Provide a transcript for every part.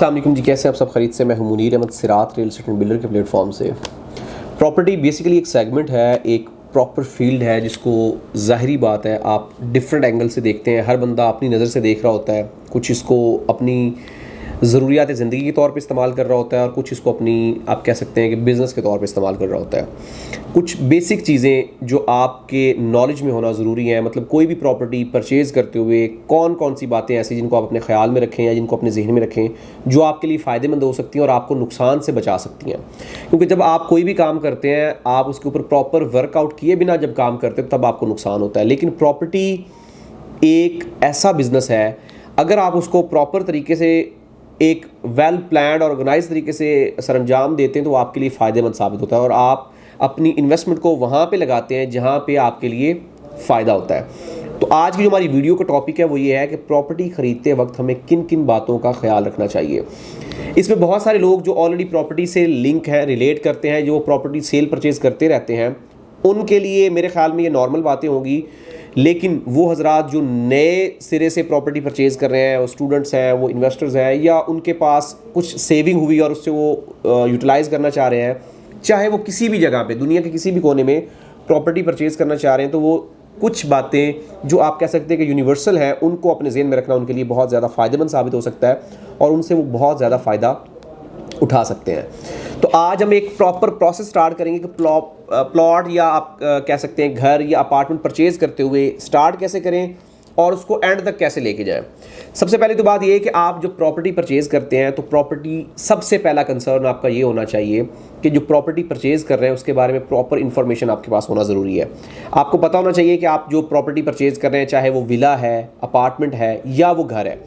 अस्सलाम वालेकुम जी, कैसे आप सब खरीद से। मैं हूं मुनीर अहमद सिरात रियल एस्टेट एंड बिल्डर के प्लेटफॉर्म से। प्रॉपर्टी बेसिकली एक सेगमेंट है, एक प्रॉपर फील्ड है जिसको ज़ाहिरी बात है आप डिफरेंट एंगल से देखते हैं। हर बंदा अपनी नज़र से देख रहा होता है। कुछ इसको अपनी ज़रूरियात ज़िंदगी के तौर पे इस्तेमाल कर रहा होता है और कुछ इसको अपनी आप कह सकते हैं कि बिज़नेस के तौर पे इस्तेमाल कर रहा होता है। कुछ बेसिक चीज़ें जो आपके नॉलेज में होना ज़रूरी है, मतलब कोई भी प्रॉपर्टी परचेज़ करते हुए कौन कौन सी बातें ऐसी जिनको आप अपने ख्याल में रखें या जिनको अपने जहन में रखें जो आपके लिए फ़ायदेमंद हो सकती हैं और आपको नुकसान से बचा सकती हैं। क्योंकि जब आप कोई भी काम करते हैं, आप उसके ऊपर प्रॉपर वर्कआउट किए बिना जब काम करते हैं तब आपको नुकसान होता है। लेकिन प्रॉपर्टी एक ऐसा बिज़नेस है, अगर आप उसको प्रॉपर तरीके से एक वेल प्लान्ड और ऑर्गेनाइज तरीके से सरंजाम देते हैं तो वो आपके लिए फ़ायदेमंद साबित होता है और आप अपनी इन्वेस्टमेंट को वहाँ पे लगाते हैं जहाँ पे आपके लिए फ़ायदा होता है। तो आज की जो हमारी वीडियो का टॉपिक है वो ये है कि प्रॉपर्टी ख़रीदते वक्त हमें किन किन बातों का ख्याल रखना चाहिए। इसमें बहुत सारे लोग जो ऑलरेडी प्रॉपर्टी से लिंक हैं, रिलेट करते हैं, जो प्रॉपर्टी सेल परचेज़ करते रहते हैं, उनके लिए मेरे ख्याल में ये नॉर्मल बातें होंगी। लेकिन वो हजरात जो नए सिरे से प्रॉपर्टी परचेज़ कर रहे हैं, वो स्टूडेंट्स हैं, वो इन्वेस्टर्स हैं, या उनके पास कुछ सेविंग हुई और उससे वो यूटिलाइज़ करना चाह रहे हैं, चाहे वो किसी भी जगह पे दुनिया के किसी भी कोने में प्रॉपर्टी परचेज़ करना चाह रहे हैं, तो वो कुछ बातें जो आप कह सकते हैं कि यूनिवर्सल हैं उनको अपने ज़हन में रखना उनके लिए बहुत ज़्यादा फ़ायदेमंद साबित हो सकता है और उनसे वो बहुत ज़्यादा फ़ायदा उठा सकते हैं। तो आज हम एक प्रॉपर प्रोसेस स्टार्ट करेंगे कि प्लॉट या आप कह सकते हैं घर या अपार्टमेंट परचेज़ करते हुए स्टार्ट कैसे करें और उसको एंड तक कैसे लेके जाएं। सबसे पहले तो बात ये है कि आप जो प्रॉपर्टी परचेज़ करते हैं तो प्रॉपर्टी सबसे पहला कंसर्न आपका ये होना चाहिए कि जो प्रॉपर्टी परचेज़ कर रहे हैं उसके बारे में प्रॉपर इन्फॉर्मेशन आपके पास होना ज़रूरी है। आपको पता होना चाहिए कि आप जो प्रॉपर्टी परचेज़ कर रहे हैं, चाहे वो विला है, अपार्टमेंट है या वो घर है,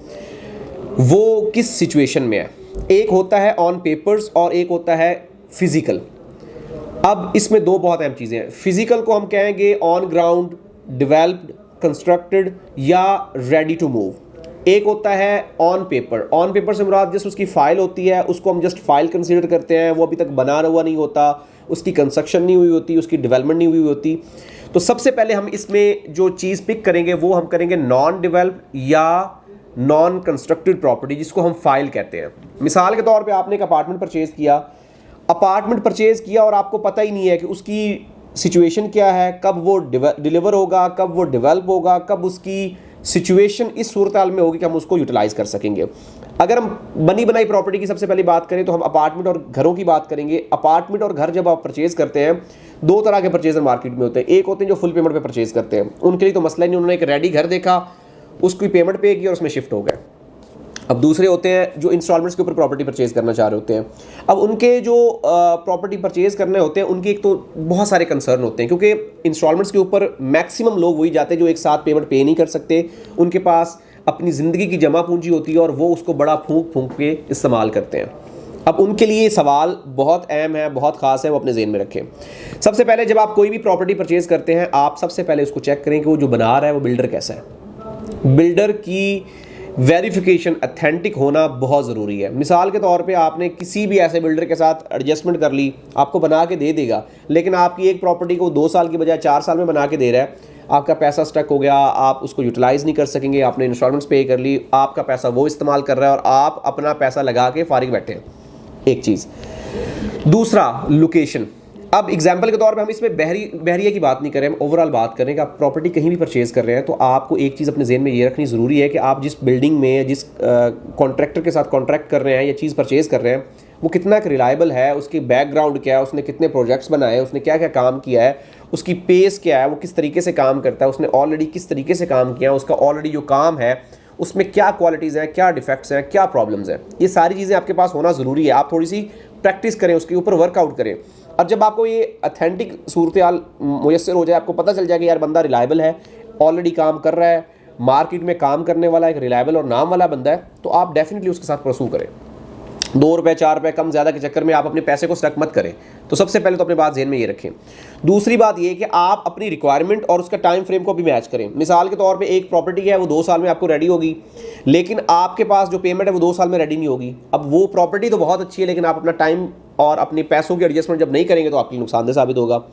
वो किस सिचुएशन में है। एक होता है ऑन पेपर्स और एक होता है फिज़िकल। अब इसमें दो बहुत अहम चीज़ें हैं। फिज़िकल को हम कहेंगे ऑन ग्राउंड, डेवलप्ड, कंस्ट्रक्टेड या रेडी टू मूव। एक होता है ऑन पेपर। ऑन पेपर से मुराद जस्ट उसकी फ़ाइल होती है, उसको हम जस्ट फाइल कंसीडर करते हैं, वो अभी तक बना हुआ नहीं होता, उसकी कंस्ट्रक्शन नहीं हुई होती, उसकी डेवलपमेंट नहीं हुई होती। तो सबसे पहले हम इसमें जो चीज़ पिक करेंगे वो हम करेंगे नॉन डेवलप्ड या नॉन कंस्ट्रक्टेड प्रॉपर्टी, जिसको हम फाइल कहते हैं। मिसाल के तौर पे आपने एक अपार्टमेंट परचेज़ किया और आपको पता ही नहीं है कि उसकी सिचुएशन क्या है, कब वो डिलीवर होगा, कब वो डेवलप होगा, कब उसकी सिचुएशन इस सूरत हाल में होगी कि हम उसको यूटिलाइज़ कर सकेंगे। अगर हम बनी बनाई प्रॉपर्टी की सबसे पहली बात करें तो हम अपार्टमेंट और घरों की बात करेंगे। अपार्टमेंट और घर जब आप परचेज़ करते हैं, दो तरह के परचेज़र मार्केट में होते हैं। एक होते हैं जो फुल पेमेंट पे परचेज़ करते हैं, उनके लिए तो मसला नहीं, उन्होंने एक रेडी घर देखा, उसकी पेमेंट पे की और उसमें शिफ्ट हो गए। अब दूसरे होते हैं जो इंस्टॉलमेंट्स के ऊपर प्रॉपर्टी परचेज़ करना चाह रहे होते हैं। अब उनके जो प्रॉपर्टी परचेज़ करने होते हैं उनके एक तो बहुत सारे कंसर्न होते हैं, क्योंकि इंस्टॉलमेंट्स के ऊपर मैक्सिमम लोग वही जाते हैं जो एक साथ पेमेंट पे नहीं कर सकते। उनके पास अपनी ज़िंदगी की जमा पूंजी होती है और वो उसको बड़ा फूंक के इस्तेमाल करते हैं। अब उनके लिए सवाल बहुत अहम है, बहुत ख़ास है, वो अपने ज़हन में रखें। सबसे पहले जब आप कोई भी प्रॉपर्टी परचेज़ करते हैं, आप सबसे पहले उसको चेक करें कि वो जो बना रहा है वो बिल्डर कैसा है। बिल्डर की वेरिफिकेशन अथेंटिक होना बहुत ज़रूरी है। मिसाल के तौर पे आपने किसी भी ऐसे बिल्डर के साथ एडजस्टमेंट कर ली, आपको बना के दे देगा, लेकिन आपकी एक प्रॉपर्टी को 2 साल की बजाय 4 साल में बना के दे रहा है, आपका पैसा स्टक हो गया, आप उसको यूटिलाइज़ नहीं कर सकेंगे, आपने इंस्टॉलमेंट्स पे कर ली, आपका पैसा वो इस्तेमाल कर रहा है और आप अपना पैसा लगा के फारिग बैठे हैं। एक चीज़। दूसरा, लोकेशन। अब एग्जाम्पल के तौर पे हम इसमें बहरिया की बात नहीं करें, हम ओवरऑल बात करें कि आप प्रॉपर्टी कहीं भी परचेज़ कर रहे हैं तो आपको एक चीज़ अपने ज़हन में ये रखनी ज़रूरी है कि आप जिस बिल्डिंग में, जिस कॉन्ट्रैक्टर के साथ कॉन्ट्रैक्ट कर रहे हैं या चीज़ परचेज़ कर रहे हैं, वो कितना रिलायबल है, उसकी बैकग्राउंड क्या है, उसने कितने प्रोजेक्ट्स बनाए, उसने क्या क्या काम किया है, उसकी पेस क्या है, वो किस तरीके से काम करता है, उसने ऑलरेडी किस तरीके से काम किया है, उसका ऑलरेडी जो काम है उसमें क्या क्वालिटीज़ हैं, क्या डिफेक्ट्स हैं, क्या प्रॉब्लम्स हैं। ये सारी चीज़ें आपके पास होना ज़रूरी है। आप थोड़ी सी प्रैक्टिस करें, उसके ऊपर वर्कआउट करें और जब आपको ये अथेंटिक सूरत हाल मुयस्सर हो जाए, आपको पता चल जाएगा यार बंदा रिलायबल है, ऑलरेडी काम कर रहा है, मार्केट में काम करने वाला एक रिलायबल और नाम वाला बंदा है, तो आप डेफिनेटली उसके साथ परसू करें। 2 रुपये 4 रुपये कम ज़्यादा के चक्कर में आप अपने पैसे को स्टक मत करें। तो सबसे पहले तो अपनी बात ज़हन में ये रखें। दूसरी बात ये कि आप अपनी रिक्वायरमेंट और उसका टाइम फ्रेम को भी मैच करें। मिसाल के तौर पे एक प्रॉपर्टी है वो 2 साल में आपको रेडी होगी, लेकिन आपके पास जो पेमेंट है वो 2 साल में रेडी नहीं होगी। अब वो प्रॉपर्टी तो बहुत अच्छी है, लेकिन आप अपना टाइम और अपने पैसों की एडजस्टमेंट जब नहीं करेंगे तो आपके लिए नुकसानदेह साबित होगा।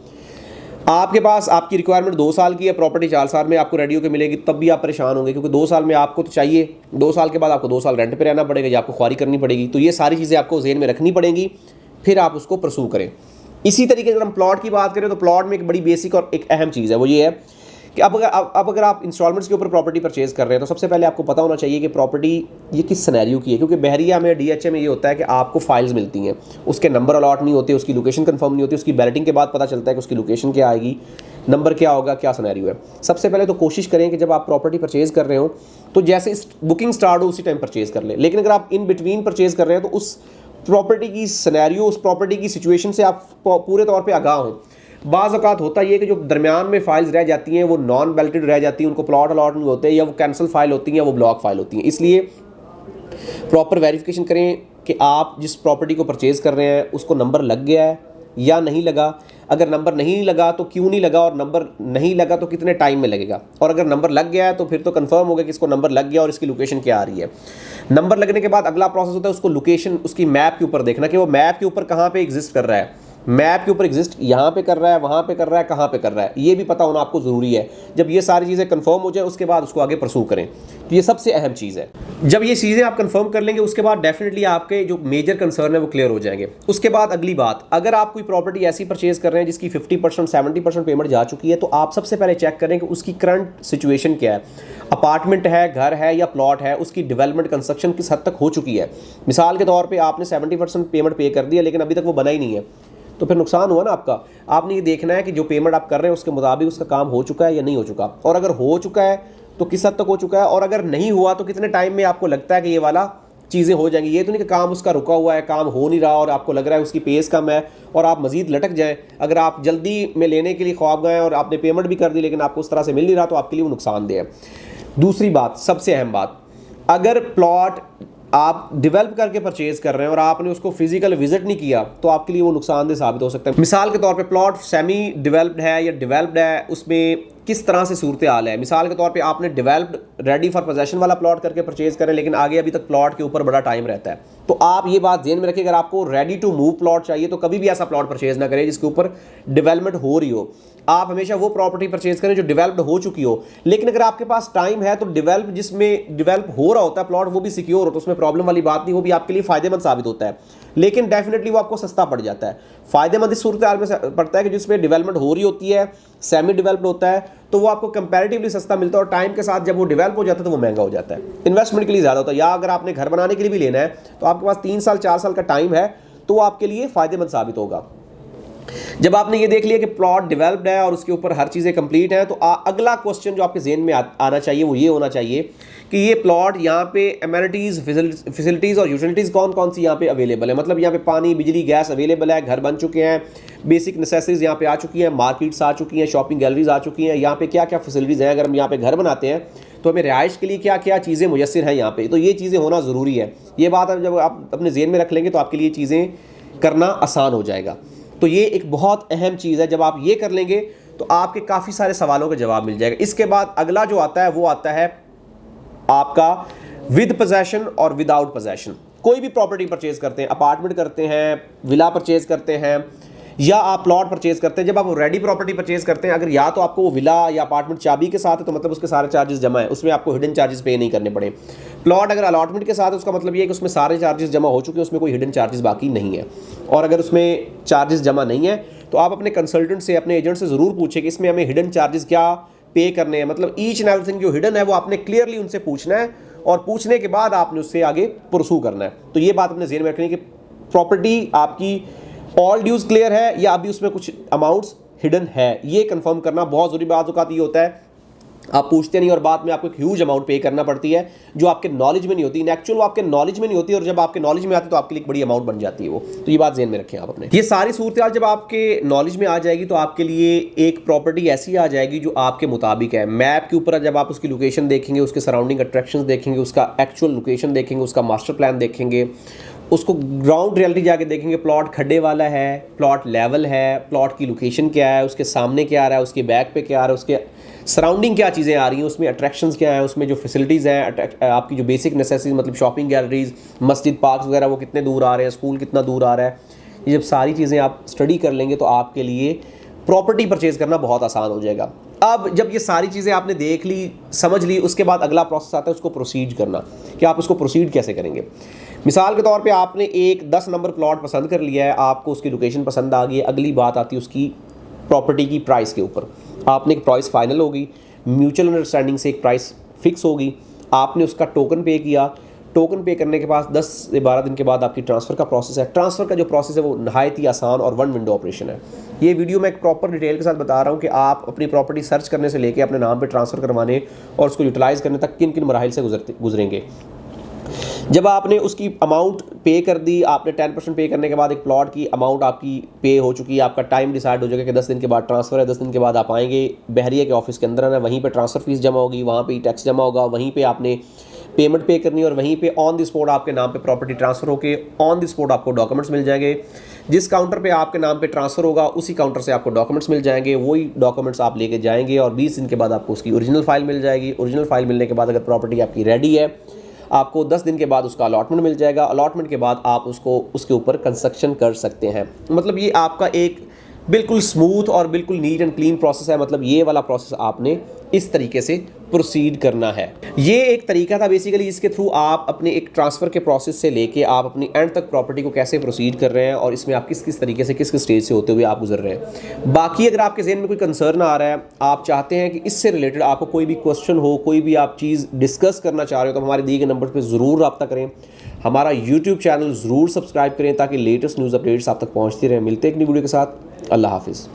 आपके पास आपकी रिक्वायरमेंट 2 साल की है, प्रॉपर्टी 4 साल में आपको रेडी होकर मिलेगी, तब भी आप परेशान होंगे क्योंकि 2 साल में आपको तो चाहिए, 2 साल के बाद आपको 2 साल रेंट पे रहना पड़ेगा या आपको ख्वारी करनी पड़ेगी। तो ये सारी चीज़ें आपको ज़हन में रखनी पड़ेंगी, फिर आप उसको परसू करें। इसी तरीके से अगर हम प्लॉट की बात करें तो प्लॉट में एक बड़ी बेसिक और एक अहम चीज़ है, वो ये है कि अब अगर आप इंस्टॉलमेंट्स के ऊपर प्रॉपर्टी परचेज कर रहे हैं तो सबसे पहले आपको पता होना चाहिए कि प्रॉपर्टी ये किस सिनेरियो की है। क्योंकि बहरिया में DHA में ये होता है कि आपको फाइल्स मिलती हैं, उसके नंबर अलॉट नहीं होते, उसकी लोकेशन कंफर्म नहीं होती, उसकी बैलेटिंग के बाद पता चलता है कि उसकी लोकेशन क्या आएगी, नंबर क्या होगा, क्या सिनेरियो है। सबसे पहले तो कोशिश करें कि जब आप प्रॉपर्टी परचेज कर रहे हो तो जैसे बुकिंग स्टार्ट हो उसी टाइम परचेज कर लें। लेकिन अगर आप इन बिटवीन परचेज कर रहे हैं तो उस प्रॉपर्टी की सिनेरियो, उस प्रॉपर्टी की सिचुएशन से आप पूरे तौर पे आगाह हों। बाज़ औक़ात होता है कि जो दरमियान में फाइल्स रह जाती हैं वो नॉन बैलेटेड रह जाती हैं, उनको प्लॉट अलॉट नहीं होते, या वो कैंसिल फाइल होती हैं या वो ब्लॉक फाइल होती हैं। इसलिए प्रॉपर वेरिफिकेशन करें कि आप जिस प्रॉपर्टी को परचेज़ कर रहे हैं उसको नंबर लग गया है या नहीं लगा। अगर नंबर नहीं लगा तो क्यों नहीं लगा, और नंबर नहीं लगा तो कितने टाइम में लगेगा, और अगर नंबर लग गया है तो फिर तो कंफर्म हो गया कि इसको नंबर लग गया और इसकी लोकेशन क्या आ रही है। नंबर लगने के बाद अगला प्रोसेस होता है उसको लोकेशन, उसकी मैप के ऊपर देखना कि वो मैप के ऊपर कहाँ पे एग्जिस्ट कर रहा है। मैप के ऊपर एग्जिस्ट यहाँ पे कर रहा है, वहाँ पे कर रहा है, कहाँ पे कर रहा है, ये भी पता होना आपको ज़रूरी है। जब ये सारी चीज़ें कंफर्म हो जाए उसके बाद उसको आगे परसू करें, तो ये सबसे अहम चीज़ है। जब ये चीज़ें आप कंफर्म कर लेंगे उसके बाद डेफिनेटली आपके जो मेजर कंसर्न है वो क्लियर हो जाएंगे। उसके बाद अगली बात, अगर आप कोई प्रॉपर्टी ऐसी परचेज कर रहे हैं जिसकी 50% 70% पेमेंट जा चुकी है, तो आप सबसे पहले चेक करें कि उसकी करंट सिचुएशन क्या है। अपार्टमेंट है, घर है या प्लॉट है, उसकी डेवलपमेंट कंस्ट्रक्शन किस हद तक हो चुकी है। मिसाल के तौर पर आपने 70% पेमेंट पे कर दिया लेकिन अभी तक वो बना ही नहीं है, तो फिर नुकसान हुआ ना आपका। आपने ये देखना है कि जो पेमेंट आप कर रहे हैं उसके मुताबिक उसका काम हो चुका है या नहीं हो चुका, और अगर हो चुका है तो किस हद तक हो चुका है, और अगर नहीं हुआ तो कितने टाइम में आपको लगता है कि ये वाला चीज़ें हो जाएंगी। ये तो नहीं कि काम उसका रुका हुआ है, काम हो नहीं रहा और आपको लग रहा है उसकी पेस कम है और आप मजीद लटक जाएं। अगर आप जल्दी में लेने के लिए ख्वाब गए और आपने पेमेंट भी कर दी लेकिन आपको उस तरह से मिल नहीं रहा, तो आपके लिए वो नुकसानदेह है। दूसरी बात, सबसे अहम बात, अगर प्लॉट आप डेवलप करके परचेज कर रहे हैं और आपने उसको फिजिकल विजिट नहीं किया तो आपके लिए वो नुकसानदेह साबित हो सकता है। मिसाल के तौर पे प्लॉट सेमी डेवलप्ड है या डेवलप्ड है, उसमें किस तरह से सूरत हाल है। मिसाल के तौर पे आपने डेवलप्ड रेडी फॉर पोजेशन वाला प्लॉट करके परचेज करें लेकिन आगे अभी तक प्लॉट के ऊपर बड़ा टाइम रहता है, तो आप ये बात ध्यान में रखिए, अगर आपको रेडी टू मूव प्लॉट चाहिए तो कभी भी ऐसा प्लॉट परचेज ना करें जिसके ऊपर डेवलपमेंट हो रही हो। आप हमेशा वो प्रॉपर्टी परचेज करें जो डेवलप्ड हो चुकी हो। लेकिन अगर आपके पास टाइम है तो जिसमें डेवलप हो रहा होता है प्लॉट वो भी सिक्योर हो, तो उसमें प्रॉब्लम वाली बात नहीं, वो भी आपके लिए फायदेमंद साबित होता है। लेकिन डेफिनेटली वो आपको सस्ता पड़ जाता है। फायदेमंद इस सूरत हाल में पड़ता है कि जिसमें डेवलपमेंट हो रही होती है, सेमी डेवलप्ड होता है, तो वो आपको कंपैरेटिवली सस्ता मिलता है, और टाइम के साथ जब वो डेवलप हो जाता है तो वो महंगा हो जाता है, इन्वेस्टमेंट के लिए ज़्यादा होता है। या अगर आपने घर बनाने के लिए भी लेना है तो आपके पास 3 साल 4 साल का टाइम है, तो वो आपके लिए फ़ायदेमंद साबित होगा। जब आपने ये देख लिया कि प्लॉट डेवलप्ड है और उसके ऊपर हर चीज़ें कंप्लीट हैं, तो अगला क्वेश्चन जो आपके जेहन में आना चाहिए वो ये होना चाहिए कि ये प्लॉट यहाँ पे एमिनिटीज़, फैसिलिटीज़ और यूटिलिटीज़ कौन कौन सी यहाँ पे अवेलेबल है। मतलब यहाँ पे पानी, बिजली, गैस अवेलेबल है, घर बन चुके हैं, बेसिक नेसेसिटीज़ यहाँ पे आ चुकी हैं, मार्केट्स आ चुकी हैं, शॉपिंग गैलरीज आ चुकी हैं। यहाँ पे क्या क्या फैसिलिटीज़ हैं, अगर हम यहाँ पे घर बनाते हैं तो हमें रिहाइश के लिए क्या क्या चीज़ें मुयस्सर हैं यहाँ पे, तो ये चीज़ें होना ज़रूरी है। ये बात जब आप अपने जेहन में रख लेंगे तो आपके लिए चीज़ें करना आसान हो जाएगा। तो ये एक बहुत अहम चीज़ है, जब आप ये कर लेंगे तो आपके काफ़ी सारे सवालों का जवाब मिल जाएगा। इसके बाद अगला जो आता है वो आता है आपका विद पोजेशन और विदाउट पोजेशन। कोई भी प्रॉपर्टी परचेज करते हैं, अपार्टमेंट करते हैं, विला परचेज करते हैं या आप प्लॉट परचेज करते हैं, जब आप रेडी प्रॉपर्टी परचेज करते हैं, अगर या तो आपको वो विला या अपार्टमेंट चाबी के साथ है तो मतलब उसके सारे चार्जेस जमा है, उसमें आपको हिडन चार्जेस पे नहीं करने पड़े। प्लॉट अगर अलॉटमेंट के साथ है उसका मतलब ये है कि उसमें सारे चार्जेस जमा हो चुके हैं, उसमें कोई हिडन चार्जेस बाकी नहीं है। और अगर उसमें चार्जेस जमा नहीं है तो आप अपने कंसल्टेंट से, अपने एजेंट से ज़रूर पूछें कि इसमें हमें हिडन चार्जेस क्या पे करने हैं। मतलब ईच एंड एवरीथिंग जो हिडन है वो आपने क्लियरली उनसे पूछना है, और पूछने के बाद आपने उससे आगे परसू करना है। तो ये बात अपने ज़हन में रखनी है कि प्रॉपर्टी आपकी ऑल ड्यूज क्लियर है या अभी उसमें कुछ अमाउंट्स हिडन है, ये कंफर्म करना बहुत ज़रूरी। बात औक़ात ये होता है आप पूछते नहीं और बाद में आपको एक ह्यूज अमाउंट पे करना पड़ती है जो आपके नॉलेज में नहीं होती, इन एक्चुअल वो आपके नॉलेज में नहीं होती, और जब आपके नॉलेज में आती है तो आपके लिए एक बड़ी अमाउंट बन जाती है वो। तो ये बात ज़हन में रखें आप अपने। ये सारी सूरत जब आपके नॉलेज में आ जाएगी तो आपके लिए एक प्रॉपर्टी ऐसी आ जाएगी जो आपके मुताबिक है। मैप के ऊपर जब आप उसकी लोकेशन देखेंगे, उसके सराउंडिंग अट्रैक्शंस देखेंगे, उसका एक्चुअल लोकेशन देखेंगे, उसका मास्टर प्लान देखेंगे, उसको ग्राउंड रियलिटी जाके देखेंगे, प्लॉट खड्डे वाला है, प्लॉट लेवल है, प्लॉट की लोकेशन क्या है, उसके सामने क्या आ रहा है, उसके बैक पे क्या आ रहा है, उसके सराउंडिंग क्या चीज़ें आ रही हैं, उसमें अट्रैक्शंस क्या हैं, उसमें जो फैसिलिटीज़ हैं, आपकी जो बेसिक नेसेसिटीज़ मतलब शॉपिंग गैलरीज, मस्जिद, पार्क्स वगैरह वो कितने दूर आ रहे हैं, स्कूल कितना दूर आ रहा है, ये जब सारी चीज़ें आप स्टडी कर लेंगे तो आपके लिए प्रॉपर्टी परचेज करना बहुत आसान हो जाएगा। अब जब ये सारी चीज़ें आपने देख ली, समझ ली, उसके बाद अगला प्रोसेस आता है उसको प्रोसीड करना, कि आप उसको प्रोसीड कैसे करेंगे। मिसाल के तौर पे आपने एक 10 नंबर प्लॉट पसंद कर लिया है, आपको उसकी लोकेशन पसंद आ गई है, अगली बात आती है उसकी प्रॉपर्टी की प्राइस के ऊपर। आपने एक प्राइस फाइनल होगी, म्यूचुअल अंडरस्टैंडिंग से एक प्राइस फिक्स होगी, आपने उसका टोकन पे किया। टोकन पे करने के बाद 10 से 12 दिन के बाद आपकी ट्रांसफ़र का प्रोसेस है। ट्रांसफ़र का जो प्रोसेस है वो नहायत ही आसान और वन विंडो ऑपरेशन है। ये वीडियो मैं एक प्रॉपर डिटेल के साथ बता रहा हूँ कि आप अपनी प्रॉपर्टी सर्च करने से लेके अपने नाम पे ट्रांसफ़र करवाने और उसको यूटिलाइज़ करने तक किन किन मराहिल से गुजरेंगे। जब आपने उसकी अमाउंट पे कर दी, आपने 10% पे करने के बाद एक प्लॉट की अमाउंट आपकी पे हो चुकी है, आपका टाइम डिसाइड हो जाएगा कि 10 दिन के बाद ट्रांसफ़र है, 10 दिन के बाद आप आएंगे बहरिया के ऑफिस के अंदर आना, वहीं पे ट्रांसफ़र फीस जमा होगी, वहाँ पे टैक्स जमा होगा, वहीं पे आपने पेमेंट पे करनी है और वहीं पे ऑन द स्पॉट आपके नाम पे प्रॉपर्टी ट्रांसफ़र होके ऑन द स्पॉट आपको डॉक्यूमेंट्स मिल जाएंगे। जिस काउंटर पे आपके नाम पे ट्रांसफ़र होगा उसी काउंटर से आपको डॉक्यूमेंट्स मिल जाएंगे, वही डॉक्यूमेंट्स आप लेके जाएंगे और 20 दिन के बाद आपको उसकी ओरिजिनल फाइल मिल जाएगी। ओरिजिनल फाइल मिलने के बाद अगर प्रॉपर्टी आपकी रेडी है, आपको 10 दिन के बाद उसका अलॉटमेंट मिल जाएगा। अलॉटमेंट के बाद आप उसको उसके ऊपर कंस्ट्रक्शन कर सकते हैं। मतलब ये आपका एक बिल्कुल स्मूथ और बिल्कुल नीट एंड क्लीन प्रोसेस है। मतलब ये वाला प्रोसेस आपने इस तरीके से प्रोसीड करना है। ये एक तरीका था बेसिकली, इसके थ्रू आप अपने एक ट्रांसफ़र के प्रोसेस से लेके आप अपनी एंड तक प्रॉपर्टी को कैसे प्रोसीड कर रहे हैं और इसमें आप किस किस तरीके से किस किस स्टेज से होते हुए आप गुजर रहे हैं। बाकी अगर आपके ज़हन में कोई कंसर्न आ रहा है, आप चाहते हैं कि इससे रिलेटेड आपको कोई भी क्वेश्चन हो, कोई भी आप चीज़ डिस्कस करना चाह रहे हो, तो हमारे दिए गए नंबर पर ज़रूर रब्ता करें। हमारा यूट्यूब चैनल ज़रूर सब्सक्राइब करें ताकि लेटेस्ट न्यूज़ अपडेट्स आप तक पहुँचती रहें। मिलते हैं एक नई वीडियो के साथ। अल्लाह हाफिज़।